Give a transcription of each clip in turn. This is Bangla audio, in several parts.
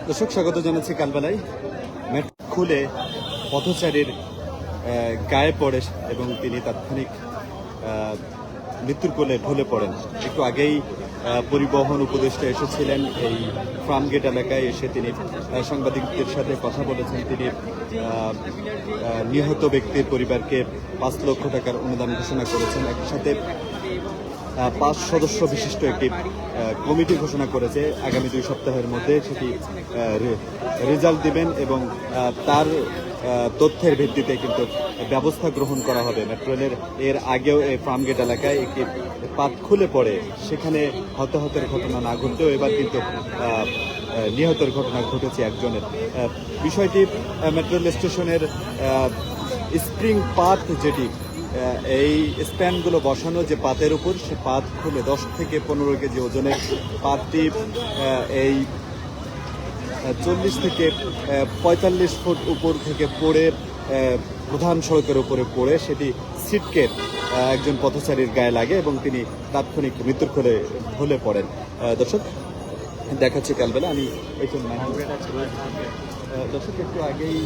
দর্শক স্বাগত জানাচ্ছি কালবেলায়। মেট খুলে পথচারীর গায়ে পড়ে এবং তিনি তাৎক্ষণিক মৃত্যুর কোলে ঢলে পড়েন। একটু আগেই পরিবহন উপদেষ্টা এসেছিলেন এই ফার্মগেট এলাকায়, এসে তিনি সাংবাদিকদের সাথে কথা বলেছেন। তিনি নিহত ব্যক্তির পরিবারকে 5 লক্ষ টাকার অনুদান ঘোষণা করেছেন। একই সাথে 5 সদস্য বিশিষ্ট একটি কমিটি ঘোষণা করেছে। আগামী 2 সপ্তাহের মধ্যে সেটি রেজাল্ট দিবেন এবং তার তথ্যের ভিত্তিতে কিন্তু ব্যবস্থা গ্রহণ করা হবে। মেট্রো রেলের এর আগেও এই ফার্মগেট এলাকায় একটি পাত খুলে পড়ে, সেখানে হতাহতের ঘটনা না ঘটলেও এবার কিন্তু নিহতের ঘটনা ঘটেছে একজনের। বিষয়টি মেট্রো রেল স্টেশনের স্প্রিং পাত, যেটি এই স্প্যানগুলো বসানো যে পাতের উপর, সে পাত খুলে 10 থেকে 15 কেজি ওজনের পাতটি এই 40 থেকে 45 ফুট উপর থেকে পড়ে প্রধান সড়কের উপরে পড়ে সেটি ছিটকে একজন পথচারীর গায়ে লাগে এবং তিনি তাৎক্ষণিক মৃত্যুর কোলে ঢলে পড়েন। দর্শক দেখাচ্ছি কালবেলা, আমি এই জন্য দর্শক একটু আগেই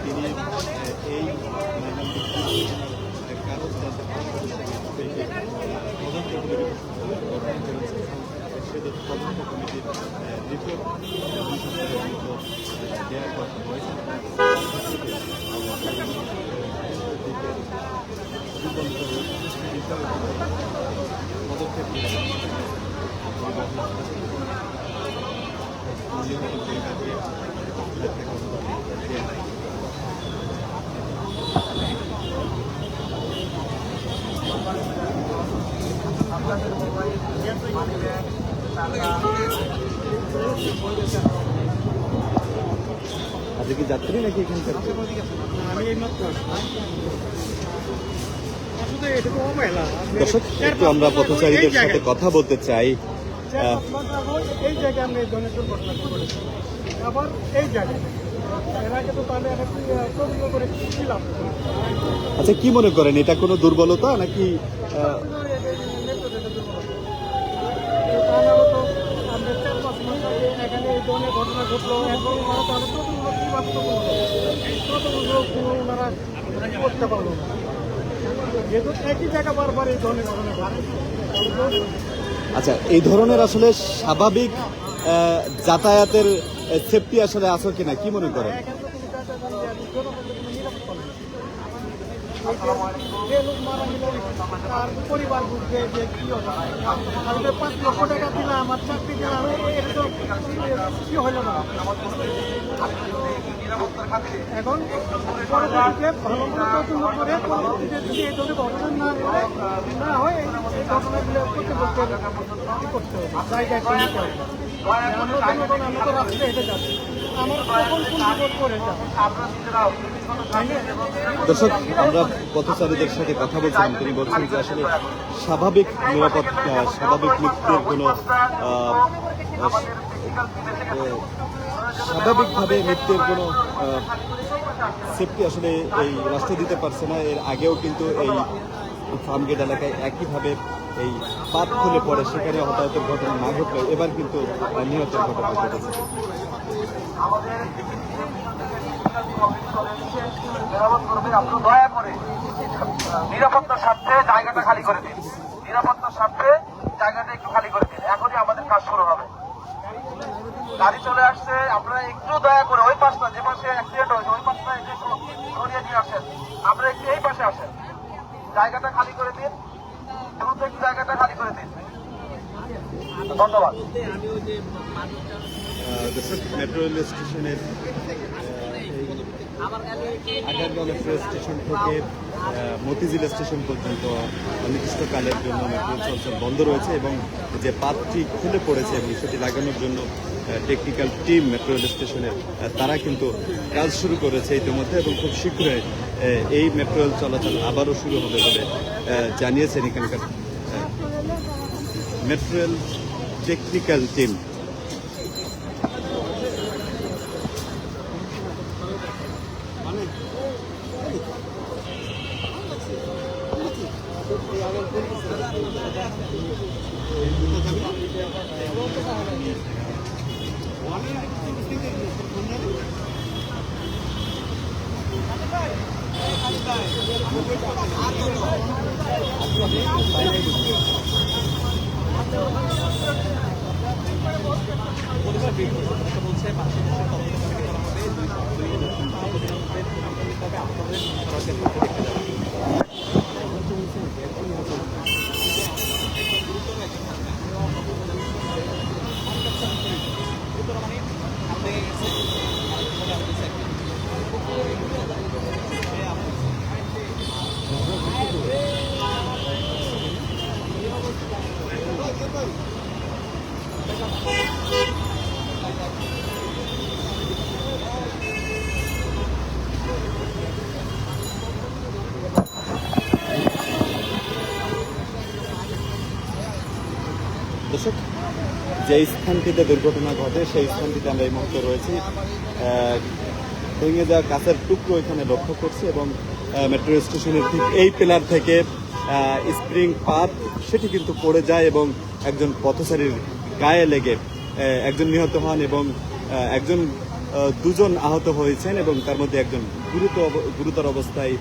তিনি এই কাগজ তদন্ত কমিটির রিপোর্ট দেওয়ার কথা হয়েছে। পদক্ষেপ আজকে কি যাত্রী নাকি এখানকার? দর্শক একটু আমরা পথচারীদের সাথে কথা বলতে চাই। এই জায়গায় আমি ডোনেশন ঘটনা করেছি, আবার এই জায়গায় আচ্ছা, কি মনে করেন এটা কোনো দুর্বলতা নাকি? এখানে এই ধরনের ঘটনা ঘটলো, এখন ওনারা করতে পারলো না, যেহেতু একই জায়গা বারবার এই ধরনের ঘটনা ঘটে। আচ্ছা, এই ধরনের আসলে স্বাভাবিক যাতায়াতের সেফটি আসলে আছে কিনা, কি মনে করেন? পরিবার বুঝবে যে কি হবে, 5 লক্ষ টাকা দিলাম, আমার চাকরি দিলাম, এটা তো কি হলো না। এখন পরবর্তীতে ভালো করে তদন্ত করে পরবর্তীতে যদি এই ধরনের ঘটনা না হয়, এই ঘটনাগুলো কর্তৃপক্ষের করতে হবে, জায়গায় নিতে হবে। আমরা তো রাস্তায় হেঁটে যাচ্ছি, আমার কখন কোন বিপদ করে যাবে। দর্শক, আমরা পথচারীদের সাথে কথা বলছিলাম, তিনি বলছেন যে আসলে স্বাভাবিক নিরাপত্তা, স্বাভাবিক মৃত্যুর কোনো স্বাভাবিকভাবে মৃত্যুর কোনো সেফটি আসলে এই রাষ্ট্র দিতে পারছে না। এর আগেও কিন্তু এই ফার্মগেট এলাকায় একইভাবে এই পাত খুলে পড়ে, সেখানে হতাহতের ঘটনা না ঘটলেও এবার কিন্তু নিহতের ঘটনা ঘটেছে। দয়া করে নিরাপত্তার স্বার্থে জায়গাটা খালি করে দিন, নিরাপত্তার স্বার্থে জায়গাটা একটু খালি করে দিন। এখনই শুরু হবে। গাড়ি চলে আসছে, আপনারা একটু দয়া করে ওই পাশটা, যে পাশে অ্যাক্সিডেন্ট হয়েছে ওই পাশটা একটু সরিয়ে নিয়ে আসেন। আপনারা একটু এই পাশে আসেন, জায়গাটা খালি করে দিন, এবং একটু জায়গাটা খালি করে দিন। ধন্যবাদ। দর্শক, মেট্রো রেল স্টেশনের আগারগাঁও মেট্রো স্টেশন থেকে মতিঝিল স্টেশন পর্যন্ত অনির্দিষ্টকালের জন্য মেট্রো চলাচল বন্ধ রয়েছে এবং যে পাতটি খুলে পড়েছে এবং সেটি লাগানোর জন্য টেকনিক্যাল টিম মেট্রো রেল স্টেশনের তারা কিন্তু কাজ শুরু করেছে ইতিমধ্যে এবং খুব শীঘ্রই এই মেট্রো রেল চলাচল আবারও শুরু হবে বলে জানিয়েছেন এখানকার মেট্রো রেল টেকনিক্যাল টিম। দর্শক, যে স্থানটিতে দুর্ঘটনা ঘটে সেই স্থানটিতে আমরা এই মুহূর্তে রয়েছি। ভেঙে যাওয়া কাঁচের টুকরো এখানে লক্ষ্য করছি এবং মেট্রো স্টেশনের ঠিক এই পিলার থেকে স্প্রিং পাত সেটি কিন্তু পড়ে যায় এবং একজন পথচারীর গায়ে লেগে একজন নিহত হন এবং দুজন আহত হয়েছেন এবং তার মধ্যে একজন গুরুতর অবস্থায়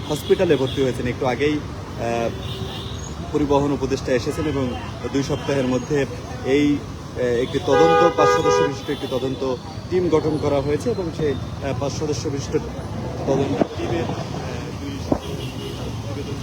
হসপিটালে ভর্তি হয়েছেন। একটু আগেই পরিবহন উপদেষ্টা এসেছেন এবং 2 সপ্তাহের মধ্যে এই একটি 5 সদস্য বিশিষ্ট একটি তদন্ত টিম গঠন করা হয়েছে এবং সেই 5 সদস্য বিশিষ্ট তদন্ত টিমের প্রতিবেদন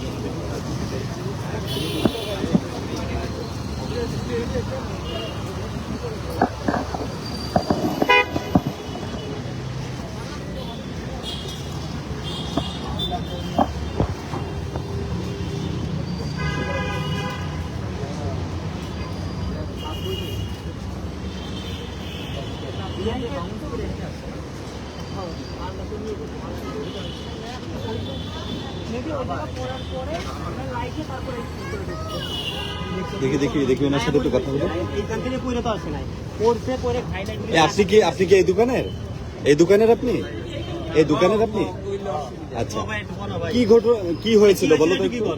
দেখি ওনার সাথে একটু কথা বলবো। আপনি কি এই দোকানের আপনি আচ্ছা, কি হয়েছিল বলো তো একটু।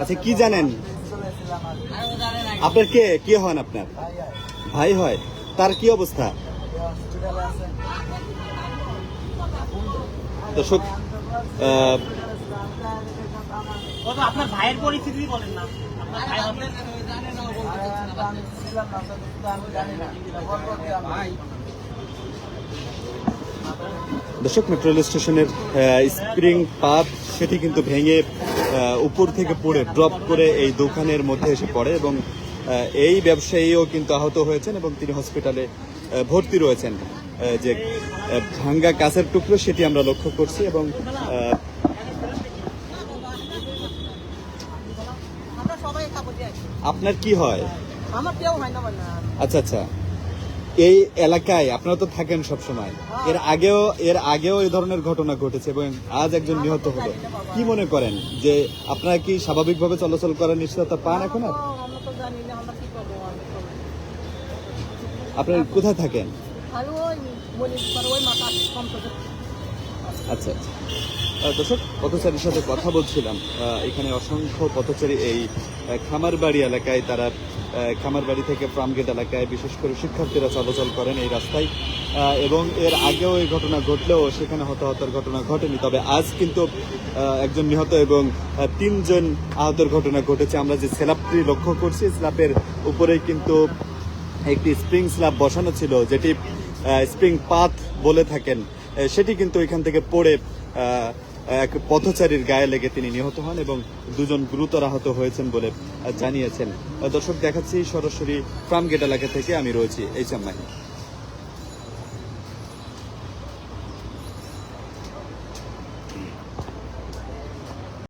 আচ্ছা, কি জানেন আপনার কি হন আপনার ভাই হয়, তার কি অবস্থা? দর্শক, আপনার ভাইয়ের পরিস্থিতি বলেন না। দর্শক, মেট্রো রেল স্টেশনের স্প্রিং পাত সেটি কিন্তু ভেঙে উপর থেকে পড়ে ড্রপ করে এই দোকানের মধ্যে এসে পড়ে এবং এই ব্যবসায়ীও কিন্তু আহত হয়েছেন এবং তিনি হসপিটালে ভর্তি রয়েছেন। যে ভাঙ্গা কাঁচের টুকরো সেটি আমরা লক্ষ্য করছি এবং আপনার কি হয়? আমার কেউ হয় না। আচ্ছা আচ্ছা, এই এলাকায় আপনারা তো থাকেন সব সময়, এর আগেও এই ধরনের ঘটনা ঘটেছে এবং আজ একজন নিহত হলো। কি মনে করেন যে আপনারা কি স্বাভাবিকভাবে চলাচল করার নিশ্চয়তা পান এখন? আপনারা কোথায় থাকেন? ওই মাথা কম। আচ্ছা আচ্ছা। দর্শক, পথচারীর সাথে কথা বলছিলাম। এখানে অসংখ্য পথচারী এই খামারবাড়ি এলাকায়, তারা খামারবাড়ি থেকে ফার্মগেট এলাকায় বিশেষ করে শিক্ষার্থীরা চলাচল করেন এই রাস্তায়, এবং এর আগেও এই ঘটনা ঘটলেও সেখানে হতাহতের ঘটনা ঘটেনি। তবে আজ কিন্তু একজন নিহত এবং 3 জন আহতের ঘটনা ঘটেছে। আমরা যে স্ল্যাবটি লক্ষ্য করছি, স্ল্যাবের উপরেই কিন্তু একটি স্প্রিং স্ল্যাব বসানো ছিল, যেটি স্প্রিং পাথ বলে থাকেন, সেটি কিন্তু এখান থেকে পড়ে এক পথচারীর গায়ে লেগে তিনি নিহত হন এবং 2 জন গুরুতর আহত হয়েছেন বলে জানিয়েছেন। দর্শক, দেখাচ্ছি সরাসরি ফার্মগেট এলাকা থেকে, আমি রয়েছি এইচ এম মাহি।